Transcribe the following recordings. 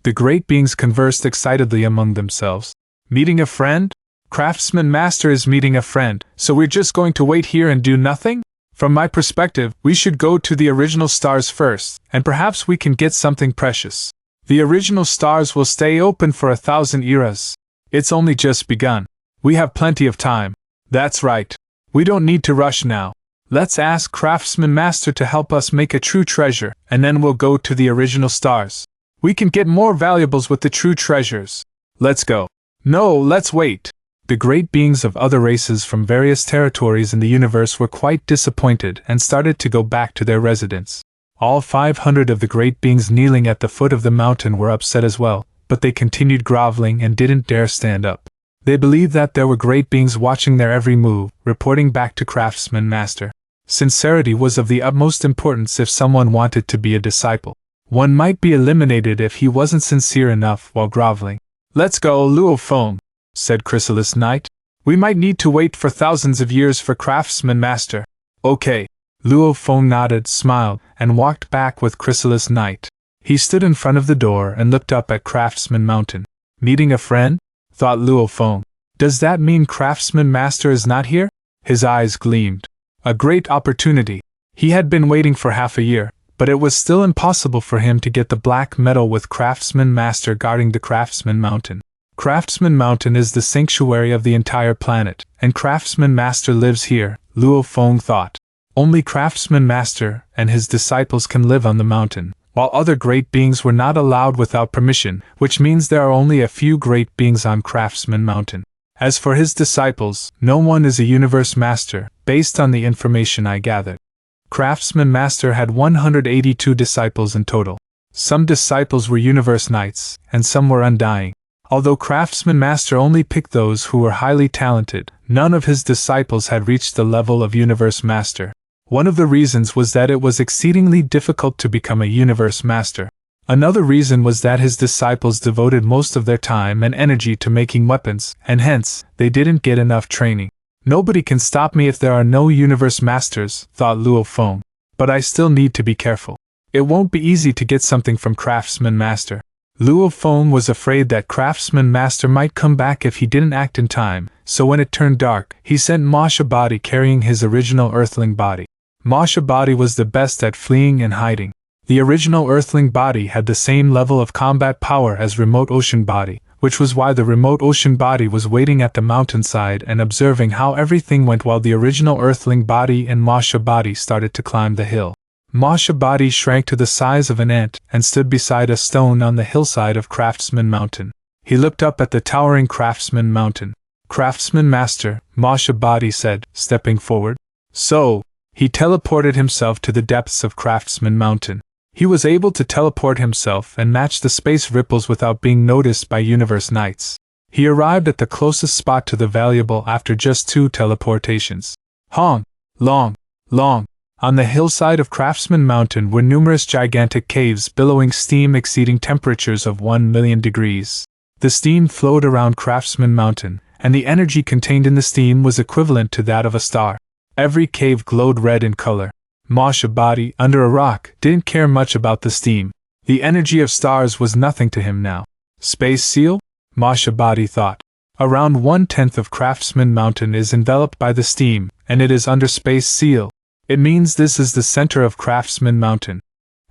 The great beings conversed excitedly among themselves. Meeting a friend? Craftsman Master is meeting a friend, so we're just going to wait here and do nothing? From my perspective, we should go to the original stars first, and perhaps we can get something precious. The original stars will stay open for 1,000 eras. It's only just begun. We have plenty of time. That's right. We don't need to rush now. Let's ask Craftsman Master to help us make a true treasure, and then we'll go to the original stars. We can get more valuables with the true treasures. Let's go. No, let's wait. The great beings of other races from various territories in the universe were quite disappointed and started to go back to their residence. All 500 of the great beings kneeling at the foot of the mountain were upset as well, but they continued groveling and didn't dare stand up. They believed that there were great beings watching their every move, reporting back to Craftsman Master. Sincerity was of the utmost importance if someone wanted to be a disciple. One might be eliminated if he wasn't sincere enough while groveling. Let's go, Luo Feng, said Chrysalis Knight. We might need to wait for thousands of years for Craftsman Master. Okay. Luo Feng nodded, smiled, and walked back with Chrysalis Knight. He stood in front of the door and looked up at Craftsman Mountain. Meeting a friend? Thought Luo Feng. Does that mean Craftsman Master is not here? His eyes gleamed. A great opportunity. He had been waiting for half a year, but it was still impossible for him to get the black medal with Craftsman Master guarding the Craftsman Mountain. Craftsman Mountain is the sanctuary of the entire planet, and Craftsman Master lives here, Luo Feng thought. Only Craftsman Master and his disciples can live on the mountain, while other great beings were not allowed without permission, which means there are only a few great beings on Craftsman Mountain. As for his disciples, no one is a universe master, based on the information I gathered. Craftsman Master had 182 disciples in total. Some disciples were universe knights, and some were undying. Although Craftsman Master only picked those who were highly talented, none of his disciples had reached the level of Universe Master. One of the reasons was that it was exceedingly difficult to become a Universe Master. Another reason was that his disciples devoted most of their time and energy to making weapons, and hence, they didn't get enough training. Nobody can stop me if there are no Universe Masters, thought Luo Feng. But I still need to be careful. It won't be easy to get something from Craftsman Master. Luo Feng was afraid that Craftsman Master might come back if he didn't act in time, so when it turned dark, he sent Masha Body carrying his original Earthling body. Masha Body was the best at fleeing and hiding. The original Earthling body had the same level of combat power as Remote Ocean Body, which was why the Remote Ocean Body was waiting at the mountainside and observing how everything went while the original Earthling body and Masha Body started to climb the hill. Masha Body shrank to the size of an ant and stood beside a stone on the hillside of Craftsman Mountain. He looked up at the towering Craftsman Mountain. Craftsman Master, Masha Body said, stepping forward. So, he teleported himself to the depths of Craftsman Mountain. He was able to teleport himself and match the space ripples without being noticed by Universe Knights. He arrived at the closest spot to the valuable after just 2 teleportations. Long. On the hillside of Craftsman Mountain were numerous gigantic caves billowing steam exceeding temperatures of 1 million degrees. The steam flowed around Craftsman Mountain, and the energy contained in the steam was equivalent to that of a star. Every cave glowed red in color. Masha Body, under a rock, didn't care much about the steam. The energy of stars was nothing to him now. Space seal? Masha Body thought. Around 1/10 of Craftsman Mountain is enveloped by the steam, and it is under space seal. It means this is the center of Craftsman Mountain.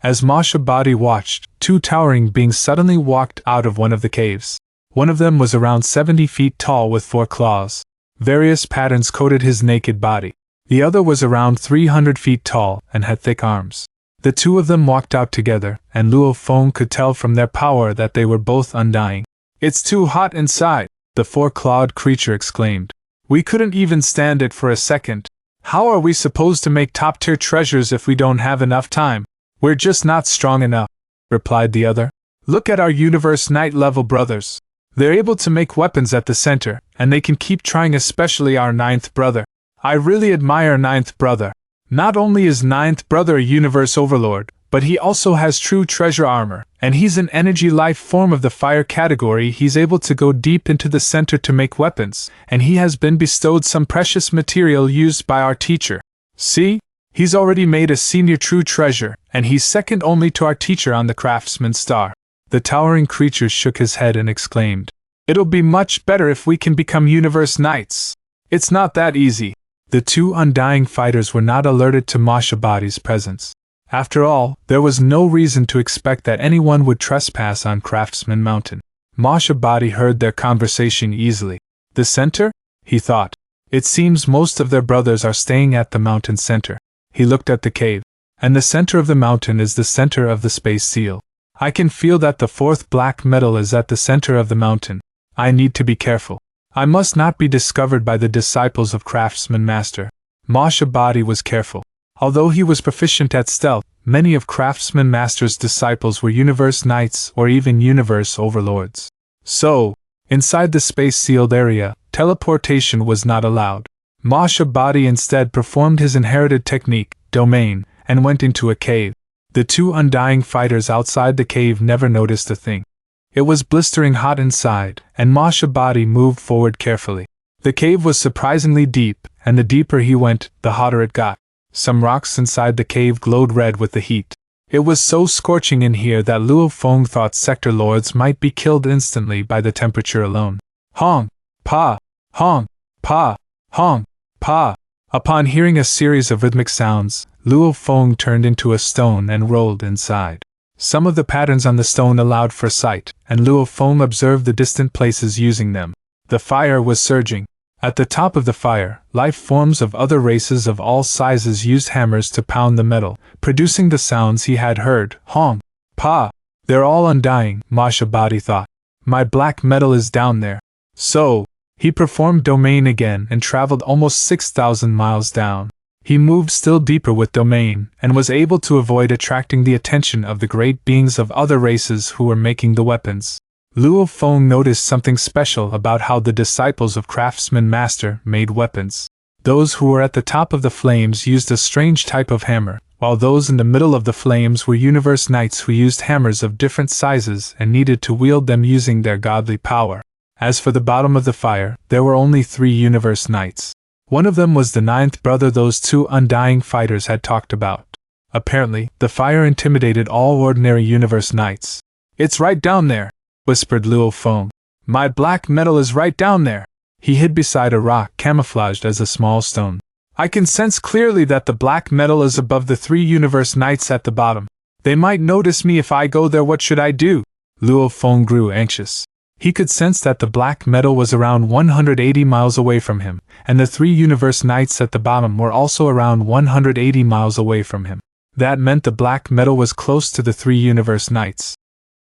As Masha Body watched, 2 towering beings suddenly walked out of one of the caves. One of them was around 70 feet tall with 4 claws. Various patterns coated his naked body. The other was around 300 feet tall and had thick arms. The 2 of them walked out together, and Luo Feng could tell from their power that they were both undying. It's too hot inside, the 4-clawed creature exclaimed. We couldn't even stand it for a second. How are we supposed to make top-tier treasures if we don't have enough time? We're just not strong enough, replied the other. Look at our Universe Knight-level brothers. They're able to make weapons at the center, and they can keep trying, especially our 9th brother. I really admire 9th brother. Not only is 9th brother a universe overlord, but he also has true treasure armor, and he's an energy life form of the fire category. He's able to go deep into the center to make weapons, and he has been bestowed some precious material used by our teacher. See? He's already made a senior true treasure, and he's second only to our teacher on the Craftsman Star. The towering creature shook his head and exclaimed, "It'll be much better if we can become universe knights. It's not that easy." The two undying fighters were not alerted to Mashabadi's presence. After all, there was no reason to expect that anyone would trespass on Craftsman Mountain. Mashabadi heard their conversation easily. "The center?" he thought. "It seems most of their brothers are staying at the mountain center." He looked at the cave. "And the center of the mountain is the center of the space seal. I can feel that the fourth black metal is at the center of the mountain. I need to be careful. I must not be discovered by the disciples of Craftsman Master." Mashabadi was careful. Although he was proficient at stealth, many of Craftsman Master's disciples were universe knights or even universe overlords. So, inside the space-sealed area, teleportation was not allowed. Mashabadi instead performed his inherited technique, domain, and went into a cave. The two undying fighters outside the cave never noticed a thing. It was blistering hot inside, and Mashabadi moved forward carefully. The cave was surprisingly deep, and the deeper he went, the hotter it got. Some rocks inside the cave glowed red with the heat. It was so scorching in here that Luo Feng thought sector lords might be killed instantly by the temperature alone. Hong! Pa! Hong! Pa! Hong! Pa! Upon hearing a series of rhythmic sounds, Luo Feng turned into a stone and rolled inside. Some of the patterns on the stone allowed for sight, and Luo Feng observed the distant places using them. The fire was surging. At the top of the fire, life forms of other races of all sizes used hammers to pound the metal, producing the sounds he had heard. Hong! Pa! They're all undying, Mashabadi thought. My black metal is down there. So, he performed domain again and traveled almost 6,000 miles down. He moved still deeper with domain, and was able to avoid attracting the attention of the great beings of other races who were making the weapons. Luo Feng noticed something special about how the disciples of Craftsman Master made weapons. Those who were at the top of the flames used a strange type of hammer, while those in the middle of the flames were universe knights who used hammers of different sizes and needed to wield them using their godly power. As for the bottom of the fire, there were only 3 universe knights. One of them was the 9th brother those two undying fighters had talked about. Apparently, the fire intimidated all ordinary universe knights. "It's right down there," whispered Luo Feng. "My black metal is right down there." He hid beside a rock camouflaged as a small stone. "I can sense clearly that the black metal is above the 3 universe knights at the bottom. They might notice me if I go there. What should I do?" Luo Feng grew anxious. He could sense that the black metal was around 180 miles away from him, and the 3 universe knights at the bottom were also around 180 miles away from him. That meant the black metal was close to the 3 universe knights.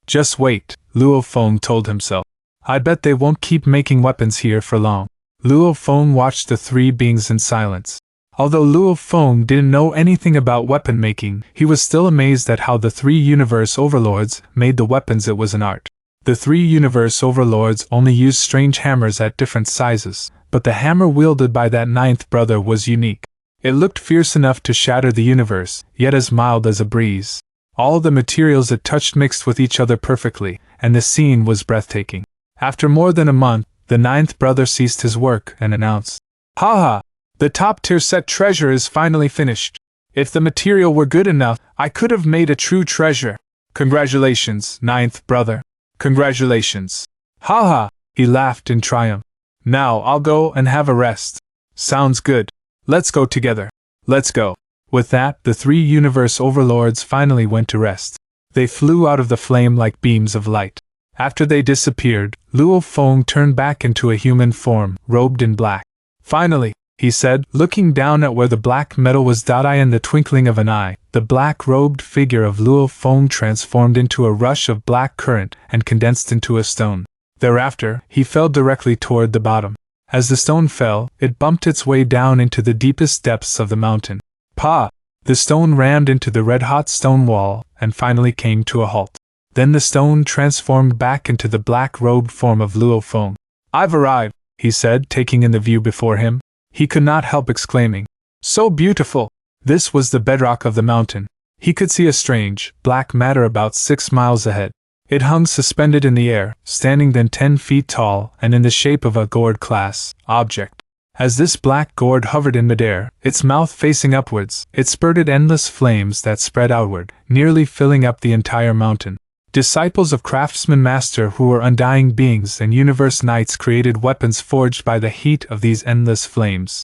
"Just wait," Luo Feng told himself. "I bet they won't keep making weapons here for long." Luo Feng watched the 3 beings in silence. Although Luo Feng didn't know anything about weapon making, he was still amazed at how the 3 universe overlords made the weapons. It was an art. The 3 universe overlords only used strange hammers at different sizes, but the hammer wielded by that 9th brother was unique. It looked fierce enough to shatter the universe, yet as mild as a breeze. All the materials it touched mixed with each other perfectly, and the scene was breathtaking. After more than a month, the 9th brother ceased his work and announced, "Haha! The top-tier set treasure is finally finished. If the material were good enough, I could have made a true treasure. Congratulations, 9th brother. Congratulations. Haha!" He laughed in triumph. "Now I'll go and have a rest." "Sounds good. Let's go together." "Let's go." With that, the 3 universe overlords finally went to rest. They flew out of the flame like beams of light. After they disappeared, Luo Feng turned back into a human form, robed in black. "Finally," he said, looking down at where the black metal was. In the twinkling of an eye, the black-robed figure of Luo Feng transformed into a rush of black current and condensed into a stone. Thereafter, he fell directly toward the bottom. As the stone fell, it bumped its way down into the deepest depths of the mountain. Pa! The stone rammed into the red-hot stone wall and finally came to a halt. Then the stone transformed back into the black-robed form of Luo Feng. "I've arrived," he said, taking in the view before him. He could not help exclaiming, "So beautiful!" This was the bedrock of the mountain. He could see a strange, black matter about 6 miles ahead. It hung suspended in the air, standing then 10 feet tall and in the shape of a gourd-class object. As this black gourd hovered in midair, its mouth facing upwards, it spurted endless flames that spread outward, nearly filling up the entire mountain. Disciples of Craftsman Master who were undying beings and universe knights created weapons forged by the heat of these endless flames.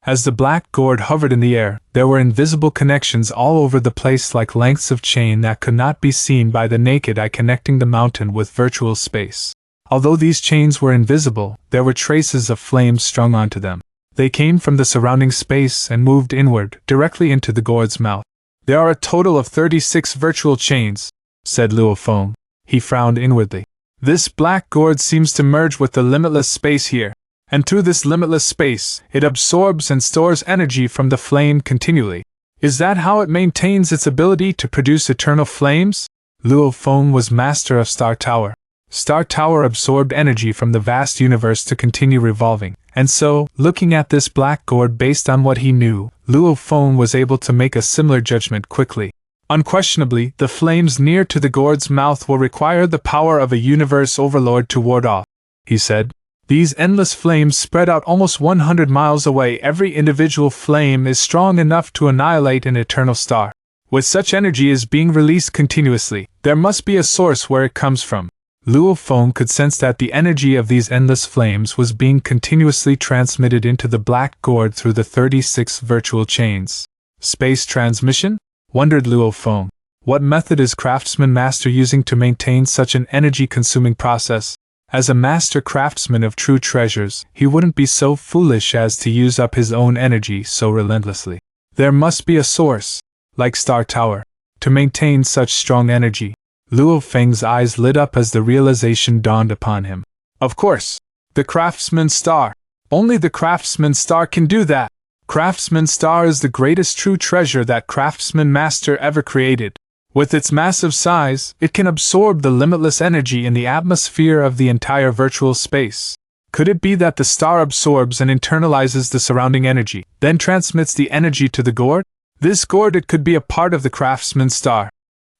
As the black gourd hovered in the air, there were invisible connections all over the place like lengths of chain that could not be seen by the naked eye connecting the mountain with virtual space. Although these chains were invisible, there were traces of flames strung onto them. They came from the surrounding space and moved inward, directly into the gourd's mouth. There are a total of 36 virtual chains, said Luo Feng. He frowned inwardly. This black gourd seems to merge with the limitless space here, and through this limitless space, it absorbs and stores energy from the flame continually. Is that how it maintains its ability to produce eternal flames? Luo Feng was master of Star Tower. Star Tower absorbed energy from the vast universe to continue revolving, and so, looking at this black gourd based on what he knew, Luo Feng was able to make a similar judgment quickly. Unquestionably, the flames near to the gourd's mouth will require the power of a universe overlord to ward off, he said. These endless flames spread out almost 100 miles away. Every individual flame is strong enough to annihilate an eternal star. With such energy is being released continuously, there must be a source where it comes from. Luo Feng could sense that the energy of these endless flames was being continuously transmitted into the black gourd through the 36 virtual chains. Space transmission? Wondered Luo Feng. What method is Craftsman Master using to maintain such an energy-consuming process? As a master craftsman of true treasures, he wouldn't be so foolish as to use up his own energy so relentlessly. There must be a source, like Star Tower, to maintain such strong energy. Luo Feng's eyes lit up as the realization dawned upon him. Of course, the Craftsman Star. Only the Craftsman Star can do that. Craftsman Star is the greatest true treasure that Craftsman Master ever created. With its massive size, it can absorb the limitless energy in the atmosphere of the entire virtual space. Could it be that the star absorbs and internalizes the surrounding energy, then transmits the energy to the gourd? This gourd, it could be a part of the Craftsman Star.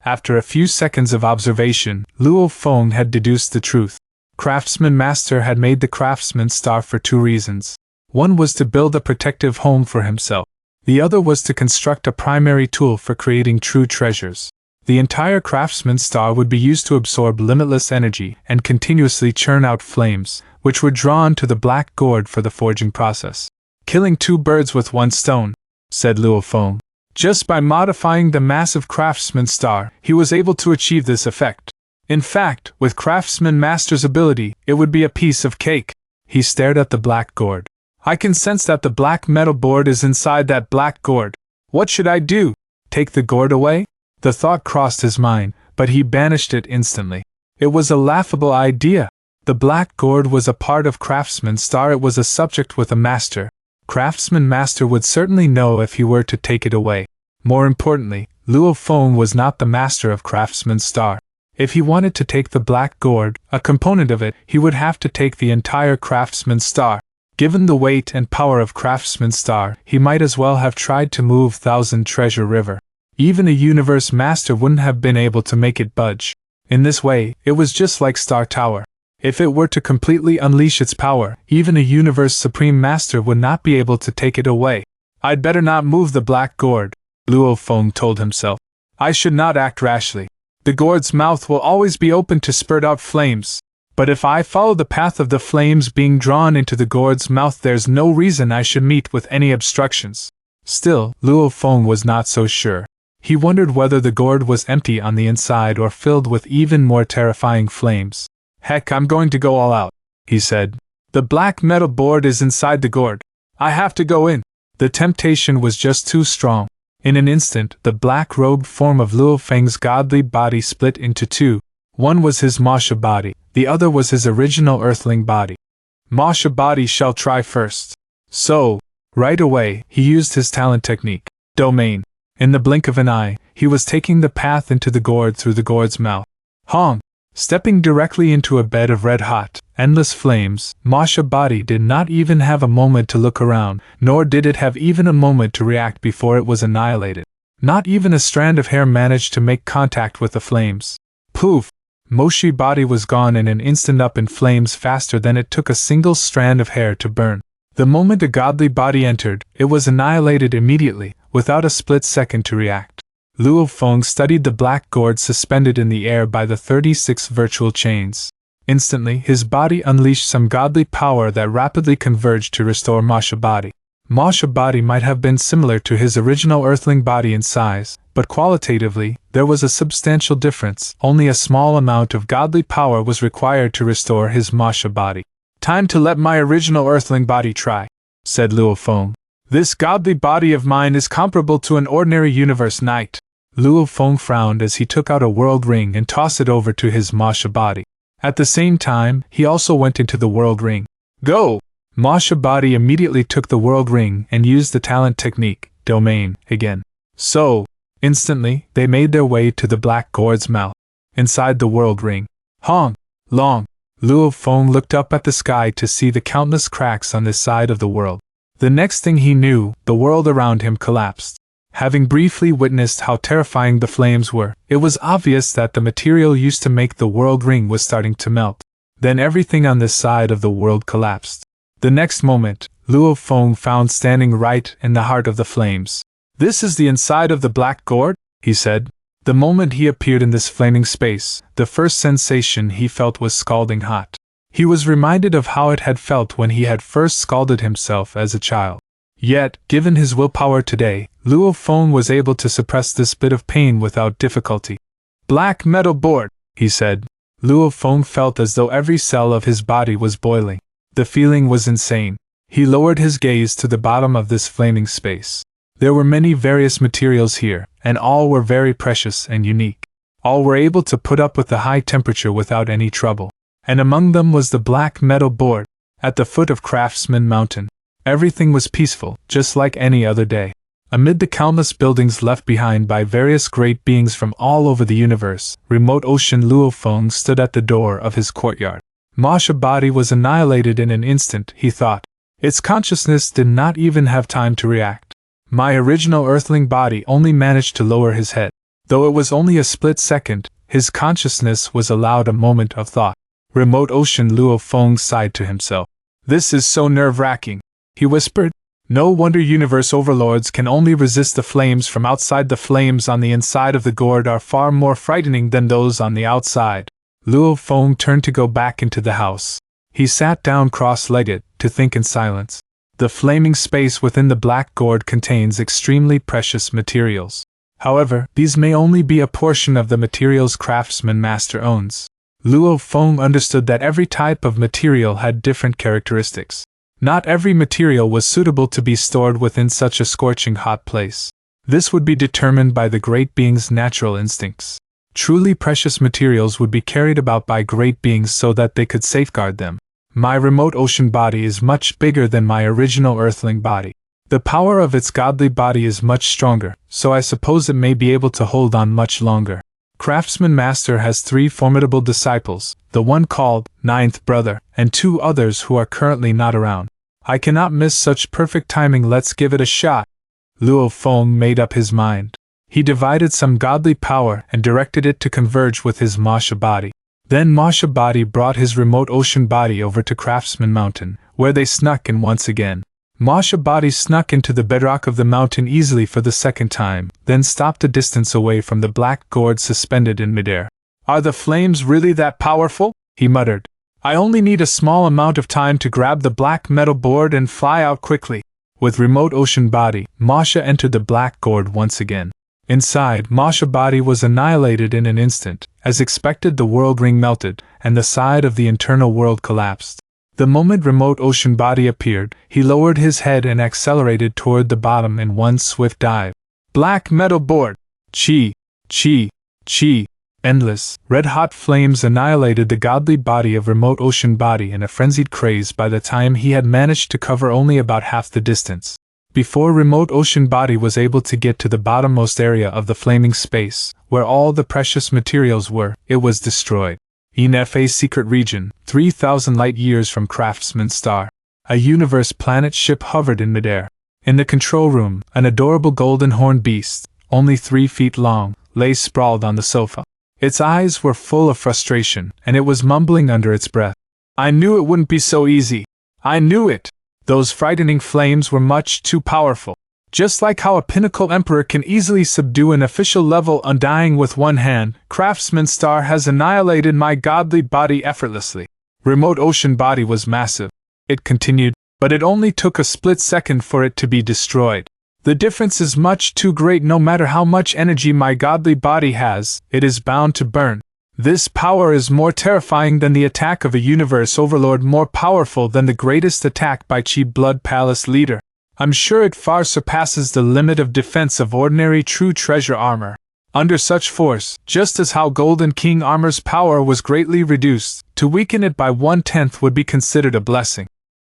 After a few seconds of observation, Luo Feng had deduced the truth. Craftsman Master had made the Craftsman Star for two reasons. One was to build a protective home for himself. The other was to construct a primary tool for creating true treasures. The entire Craftsman Star would be used to absorb limitless energy and continuously churn out flames, which were drawn to the black gourd for the forging process. Killing two birds with one stone, said Luo Feng. Just by modifying the massive Craftsman Star, he was able to achieve this effect. In fact, with Craftsman Master's ability, it would be a piece of cake. He stared at the black gourd. I can sense that the black metal board is inside that black gourd. What should I do? Take the gourd away? The thought crossed his mind, but he banished it instantly. It was a laughable idea. The black gourd was a part of Craftsman Star. It was a subject with a master. Craftsman Master would certainly know if he were to take it away. More importantly, Luo Feng was not the master of Craftsman Star. If he wanted to take the black gourd, a component of it, he would have to take the entire Craftsman Star. Given the weight and power of Craftsman Star, he might as well have tried to move Thousand Treasure River. Even a universe master wouldn't have been able to make it budge. In this way, it was just like Star Tower. If it were to completely unleash its power, even a universe supreme master would not be able to take it away. I'd better not move the black gourd, Luo Feng told himself. I should not act rashly. The gourd's mouth will always be open to spurt out flames. But if I follow the path of the flames being drawn into the gourd's mouth, there's no reason I should meet with any obstructions. Still, Luo Feng was not so sure. He wondered whether the gourd was empty on the inside or filled with even more terrifying flames. Heck, I'm going to go all out, he said. The black metal board is inside the gourd. I have to go in. The temptation was just too strong. In an instant, the black-robed form of Luo Feng's godly body split into two. One was his Masha body, the other was his original earthling body. Masha body shall try first. So, right away, he used his talent technique, domain. In the blink of an eye, he was taking the path into the gourd through the gourd's mouth. Hong! Stepping directly into a bed of red-hot, endless flames, Masha body did not even have a moment to look around, nor did it have even a moment to react before it was annihilated. Not even a strand of hair managed to make contact with the flames. Poof! Moshi body was gone in an instant, up in flames faster than it took a single strand of hair to burn. The moment a godly body entered, it was annihilated immediately, without a split second to react. Luo Feng studied the black gourd suspended in the air by the 36 virtual chains. Instantly, his body unleashed some godly power that rapidly converged to restore Masha body. Masha body might have been similar to his original earthling body in size, but qualitatively, there was a substantial difference. Only a small amount of godly power was required to restore his Masha body. "Time to let my original earthling body try," said Luo Feng. "This godly body of mine is comparable to an ordinary universe knight." Luo Feng frowned as he took out a world ring and tossed it over to his Masha body. At the same time, he also went into the world ring. "Go!" Masha body immediately took the world ring and used the talent technique, domain, again. So, instantly, they made their way to the black gourd's mouth. Inside the world ring. Hong! Long! Luo Feng looked up at the sky to see the countless cracks on this side of the world. The next thing he knew, the world around him collapsed. Having briefly witnessed how terrifying the flames were, it was obvious that the material used to make the world ring was starting to melt. Then everything on this side of the world collapsed. The next moment, Luo Feng found standing right in the heart of the flames. "This is the inside of the black gourd?" he said. The moment he appeared in this flaming space, the first sensation he felt was scalding hot. He was reminded of how it had felt when he had first scalded himself as a child. Yet, given his willpower today, Luo Feng was able to suppress this bit of pain without difficulty. "Black metal board," he said. Luo Feng felt as though every cell of his body was boiling. The feeling was insane. He lowered his gaze to the bottom of this flaming space. There were many various materials here, and all were very precious and unique. All were able to put up with the high temperature without any trouble. And among them was the black metal board, at the foot of Craftsman Mountain. Everything was peaceful, just like any other day. Amid the countless buildings left behind by various great beings from all over the universe, remote ocean Luo Feng stood at the door of his courtyard. Masha body was annihilated in an instant, he thought. Its consciousness did not even have time to react. My original earthling body only managed to lower his head. Though it was only a split second, his consciousness was allowed a moment of thought. Remote ocean Luo Feng sighed to himself. "This is so nerve-wracking," he whispered. "No wonder universe overlords can only resist the flames from outside. The flames on the inside of the gourd are far more frightening than those on the outside." Luo Feng turned to go back into the house. He sat down cross-legged, to think in silence. The flaming space within the black gourd contains extremely precious materials. However, these may only be a portion of the materials Craftsman Master owns. Luo Feng understood that every type of material had different characteristics. Not every material was suitable to be stored within such a scorching hot place. This would be determined by the great being's natural instincts. Truly precious materials would be carried about by great beings so that they could safeguard them. My remote ocean body is much bigger than my original earthling body. The power of its godly body is much stronger, so I suppose it may be able to hold on much longer. Craftsman Master has 3 formidable disciples, the one called Ninth Brother, and 2 others who are currently not around. I cannot miss such perfect timing. Let's give it a shot. Luo Feng made up his mind. He divided some godly power and directed it to converge with his Masha body. Then Masha body brought his remote ocean body over to Craftsman Mountain, where they snuck in once again. Masha body snuck into the bedrock of the mountain easily for the second time, then stopped a distance away from the black gourd suspended in midair. "Are the flames really that powerful?" he muttered. "I only need a small amount of time to grab the black metal board and fly out quickly." With remote ocean body, Masha entered the black gourd once again. Inside, Masha body was annihilated in an instant. As expected, the world ring melted, and the side of the internal world collapsed. The moment remote ocean body appeared, he lowered his head and accelerated toward the bottom in one swift dive. Black metal board! Chi! Chi! Chi! Endless, red-hot flames annihilated the godly body of remote ocean body in a frenzied craze by the time he had managed to cover only about half the distance. Before remote ocean body was able to get to the bottommost area of the flaming space, where all the precious materials were, it was destroyed. ENFA's secret region, 3,000 light-years from Craftsman's star. A universe planet ship hovered in midair. In the control room, an adorable golden horned beast, only 3 feet long, lay sprawled on the sofa. Its eyes were full of frustration, and it was mumbling under its breath. "I knew it wouldn't be so easy. I knew it. Those frightening flames were much too powerful. Just like how a pinnacle emperor can easily subdue an official level undying with one hand, Craftsman Star has annihilated my godly body effortlessly. Remote ocean body was massive. It continued, but it only took a split second for it to be destroyed. The difference is much too great. No matter how much energy my godly body has, it is bound to burn. This power is more terrifying than the attack of a universe overlord, more powerful than the greatest attack by Chi Blood Palace leader. I'm sure it far surpasses the limit of defense of ordinary true treasure armor. Under such force, just as how Golden King armor's power was greatly reduced, to weaken it by 1/10 would be considered a blessing.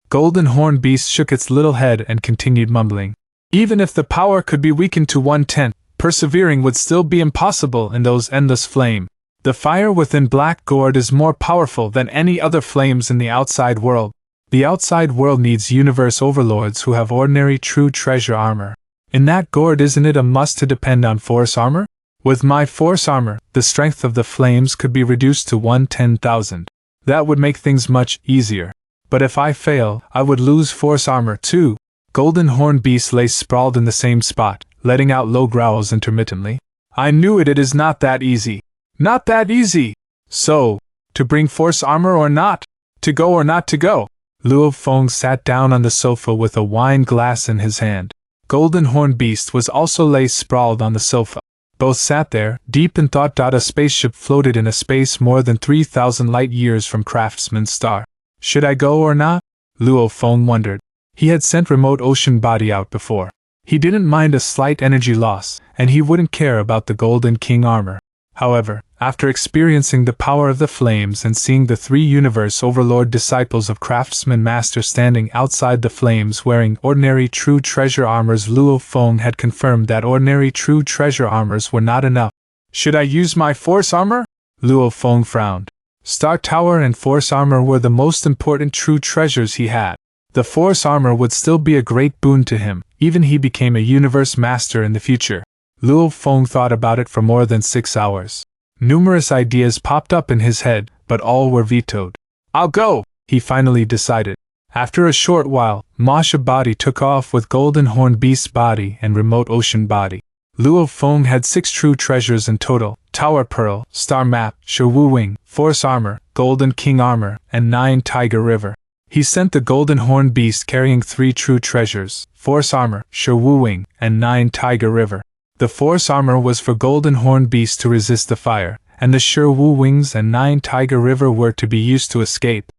Golden Horn Beast shook its little head and continued mumbling. Even if the power could be weakened to 1/10, persevering would still be impossible in those endless flame. The fire within Black Gourd is more powerful than any other flames in the outside world. The outside world needs universe overlords who have ordinary true treasure armor. In that gourd, isn't it a must to depend on force armor? With my force armor, the strength of the flames could be reduced to 1/10,000. That would make things much easier. But if I fail, I would lose force armor too. Golden Horn Beast lay sprawled in the same spot, letting out low growls intermittently. I knew it is not that easy. Not that easy! So, to bring force armor or not? To go or not to go? Luo Feng sat down on the sofa with a wine glass in his hand. Golden Horn Beast was also lay sprawled on the sofa. Both sat there, deep in thought. A spaceship floated in a space more than 3,000 light years from Craftsman Star. Should I go or not? Luo Feng wondered. He had sent remote ocean body out before. He didn't mind a slight energy loss, and he wouldn't care about the Golden King armor. However, after experiencing the power of the flames and seeing the 3 universe overlord disciples of Craftsman Master standing outside the flames wearing ordinary true treasure armors, Luo Feng had confirmed that ordinary true treasure armors were not enough. Should I use my force armor? Luo Feng frowned. Star Tower and force armor were the most important true treasures he had. The force armor would still be a great boon to him, even he became a universe master in the future. Luo Feng thought about it for more than 6 hours. Numerous ideas popped up in his head, but all were vetoed. I'll go, he finally decided. After a short while, Masha body took off with Golden Horn Beast body and Remote Ocean body. Luo Feng had 6 true treasures in total: Tower Pearl, Star Map, Sherwu Wing, Force Armor, Golden King Armor, and 9 Tiger River. He sent the Golden Horn Beast carrying 3 true treasures: Force Armor, Sherwu Wing, and 9 Tiger River. The Force Armor was for Golden Horn Beast to resist the fire, and the Sherwu Wings and 9 Tiger River were to be used to escape.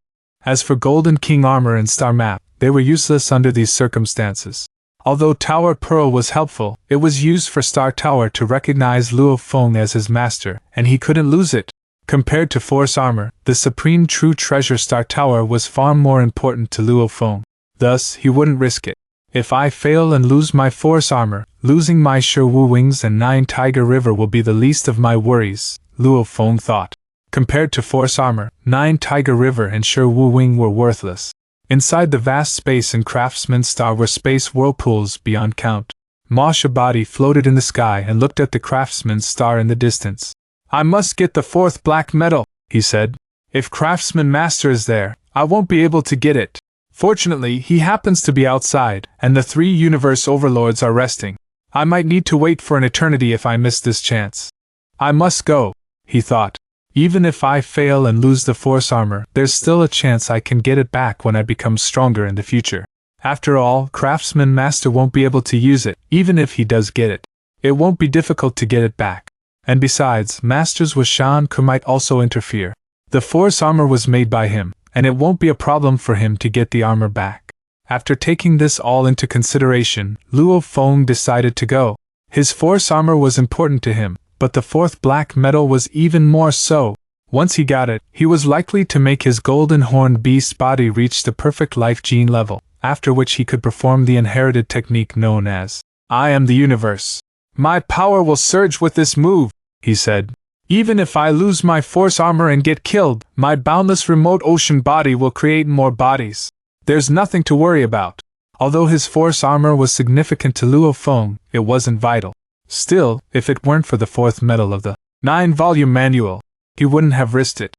As for Golden King Armor and Star Map, they were useless under these circumstances. Although Tower Pearl was helpful, it was used for Star Tower to recognize Luo Feng as his master, and he couldn't lose it. Compared to Force Armor, the supreme true treasure Star Tower was far more important to Luo Feng. Thus, he wouldn't risk it. If I fail and lose my Force Armor, losing my Sherwu Wings and 9 Tiger River will be the least of my worries, Luo Feng thought. Compared to Force Armor, 9 Tiger River and Sherwu Wing were worthless. Inside the vast space in Craftsman Star were space whirlpools beyond count. Masha body floated in the sky and looked at the Craftsman Star in the distance. I must get the 4th black medal, he said. If Craftsman Master is there, I won't be able to get it. Fortunately, he happens to be outside, and the 3 universe overlords are resting. I might need to wait for an eternity if I miss this chance. I must go, he thought. Even if I fail and lose the Force Armor, there's still a chance I can get it back when I become stronger in the future. After all, Craftsman Master won't be able to use it, even if he does get it. It won't be difficult to get it back. And besides, Masters with Shan Ku might also interfere. The Force Armor was made by him, and it won't be a problem for him to get the armor back. After taking this all into consideration, Luo Feng decided to go. His Force Armor was important to him, but the 4th black medal was even more so. Once he got it, he was likely to make his Golden Horn Beast body reach the perfect life gene level, after which he could perform the inherited technique known as I am the universe. My power will surge with this move, he said. Even if I lose my Force Armor and get killed, my boundless remote ocean body will create more bodies. There's nothing to worry about. Although his Force Armor was significant to Luo Feng, it wasn't vital. Still, if it weren't for the 4th medal of the 9-volume manual, he wouldn't have risked it.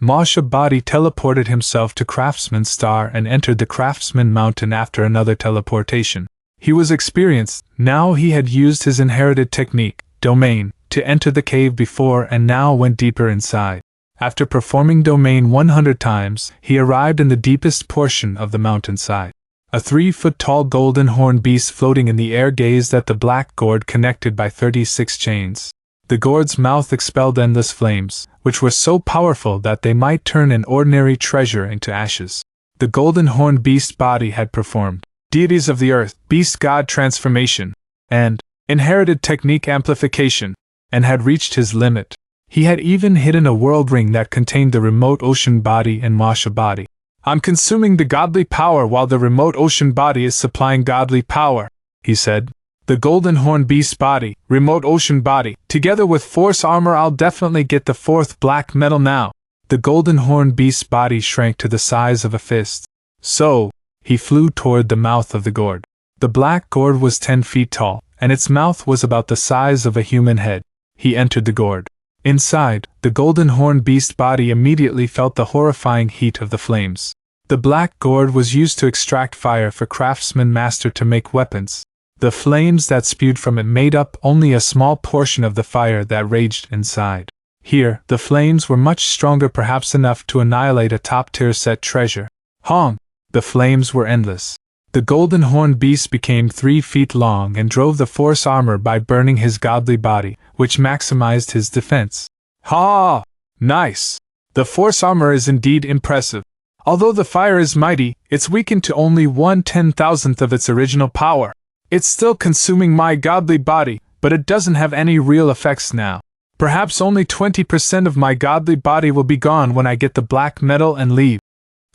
Masha body teleported himself to Craftsman Star and entered the Craftsman Mountain after another teleportation. He was experienced. Now he had used his inherited technique, domain, to enter the cave before and now went deeper inside. After performing domain 100 times, he arrived in the deepest portion of the mountainside. A 3-foot-tall golden horned beast floating in the air gazed at the black gourd connected by 36 chains. The gourd's mouth expelled endless flames, which were so powerful that they might turn an ordinary treasure into ashes. The golden horned beast body had performed deities of the earth, beast god transformation, and inherited technique amplification, and had reached his limit. He had even hidden a world ring that contained the remote ocean body and Masha body. I'm consuming the godly power while the remote ocean body is supplying godly power, he said. The golden horn beast body, remote ocean body, together with force armor, I'll definitely get the 4th black medal now. The golden horn beast body shrank to the size of a fist. So, he flew toward the mouth of the gourd. The black gourd was 10 feet tall, and its mouth was about the size of a human head. He entered the gourd. Inside, the golden horn beast body immediately felt the horrifying heat of the flames. The black gourd was used to extract fire for craftsman master to make weapons. The flames that spewed from it made up only a small portion of the fire that raged inside. Here, the flames were much stronger, perhaps enough to annihilate a top-tier set treasure. Hong! The flames were endless. The golden horned beast became 3 feet long and drove the force armor by burning his godly body, which maximized his defense. Ha! Nice! The force armor is indeed impressive. Although the fire is mighty, it's weakened to only 1/10,000th of its original power. It's still consuming my godly body, but it doesn't have any real effects now. Perhaps only 20% of my godly body will be gone when I get the black medal and leave.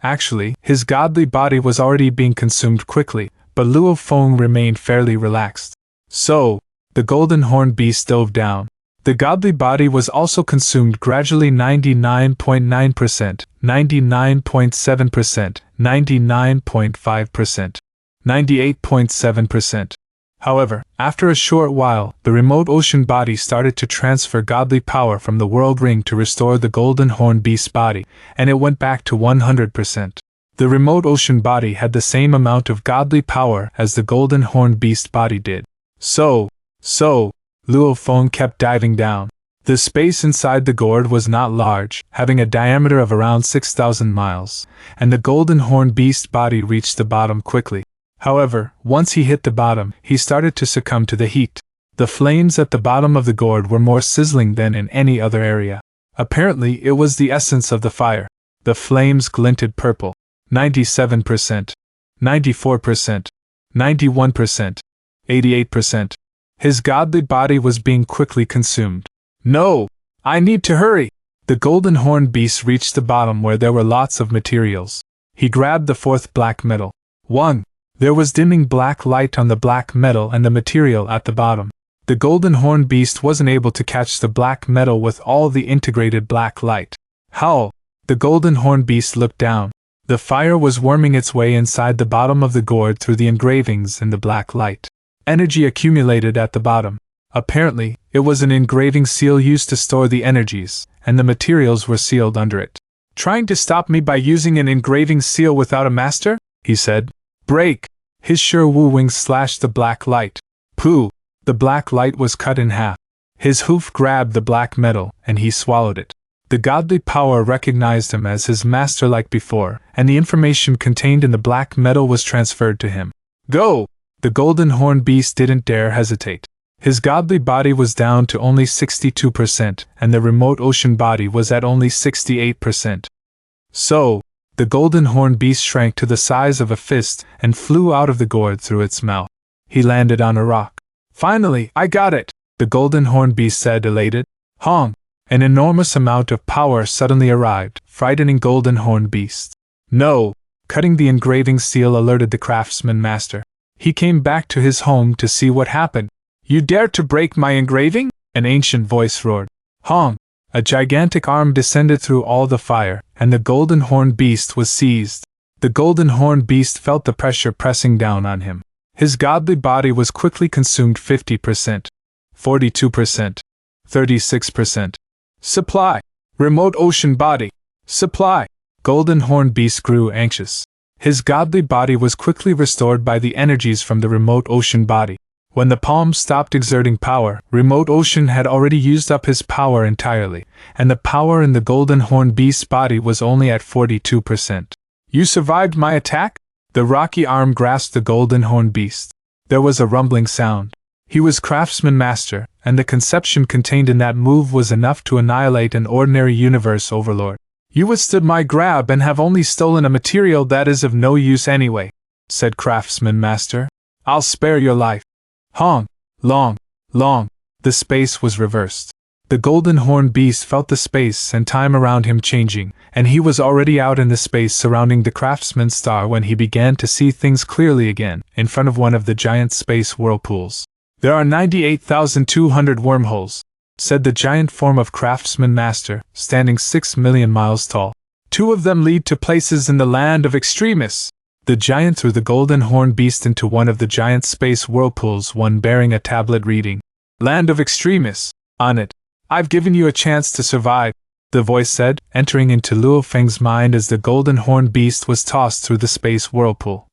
Actually, his godly body was already being consumed quickly, but Luo Feng remained fairly relaxed. So, the golden horned beast dove down. The godly body was also consumed gradually 99.9%, 99.7%, 99.5%, 98.7%. However, after a short while, the remote ocean body started to transfer godly power from the world ring to restore the golden horned beast body, and it went back to 100%. The remote ocean body had the same amount of godly power as the golden horned beast body did. So, Luo Feng kept diving down. The space inside the gourd was not large, having a diameter of around 6,000 miles, and the golden horned beast body reached the bottom quickly. However, once he hit the bottom, he started to succumb to the heat. The flames at the bottom of the gourd were more sizzling than in any other area. Apparently, it was the essence of the fire. The flames glinted purple. 97%, 94%, 91%, 88%. His godly body was being quickly consumed. No! I need to hurry! The golden horned beast reached the bottom where there were lots of materials. He grabbed the 4th black metal. 1. There was dimming black light on the black metal and the material at the bottom. The golden horned beast wasn't able to catch the black metal with all the integrated black light. Howl! The golden horned beast looked down. The fire was worming its way inside the bottom of the gourd through the engravings in the black light. Energy accumulated at the bottom. Apparently, it was an engraving seal used to store the energies, and the materials were sealed under it. Trying to stop me by using an engraving seal without a master? He said. Break! His sure Wu wings slashed the black light. Pooh! The black light was cut in half. His hoof grabbed the black metal, and he swallowed it. The godly power recognized him as his master like before, and the information contained in the black metal was transferred to him. Go! The golden horned beast didn't dare hesitate. His godly body was down to only 62%, and the remote ocean body was at only 68%. So, the golden horned beast shrank to the size of a fist and flew out of the gourd through its mouth. He landed on a rock. Finally, I got it! The golden horned beast said, elated. Hong! An enormous amount of power suddenly arrived, frightening golden horned beast. No! Cutting the engraving seal alerted the craftsman master. He came back to his home to see what happened. You dare to break my engraving? An ancient voice roared. Hong! A gigantic arm descended through all the fire, and the golden horned beast was seized. The golden horned beast felt the pressure pressing down on him. His godly body was quickly consumed 50%, 42%, 36%. Supply! Remote ocean body! Supply! Golden horned beast grew anxious. His godly body was quickly restored by the energies from the remote ocean body. When the palm stopped exerting power, remote ocean had already used up his power entirely, and the power in the golden horned beast's body was only at 42%. You survived my attack? The rocky arm grasped the golden horned beast. There was a rumbling sound. He was craftsman master, and the conception contained in that move was enough to annihilate an ordinary universe overlord. You withstood my grab and have only stolen a material that is of no use anyway, said craftsman master. I'll spare your life. Hong, long, the space was reversed. The golden horned beast felt the space and time around him changing, and he was already out in the space surrounding the craftsman's star when he began to see things clearly again, in front of one of the giant space whirlpools. There are 98,200 wormholes, said the giant form of craftsman master, standing 6 million miles tall. 2 of them lead to places in the land of extremists. The giant threw the golden horned beast into one of the giant space whirlpools, one bearing a tablet reading, "Land of extremists," on it. "I've given you a chance to survive," the voice said, entering into Luo Feng's mind as the golden horned beast was tossed through the space whirlpool.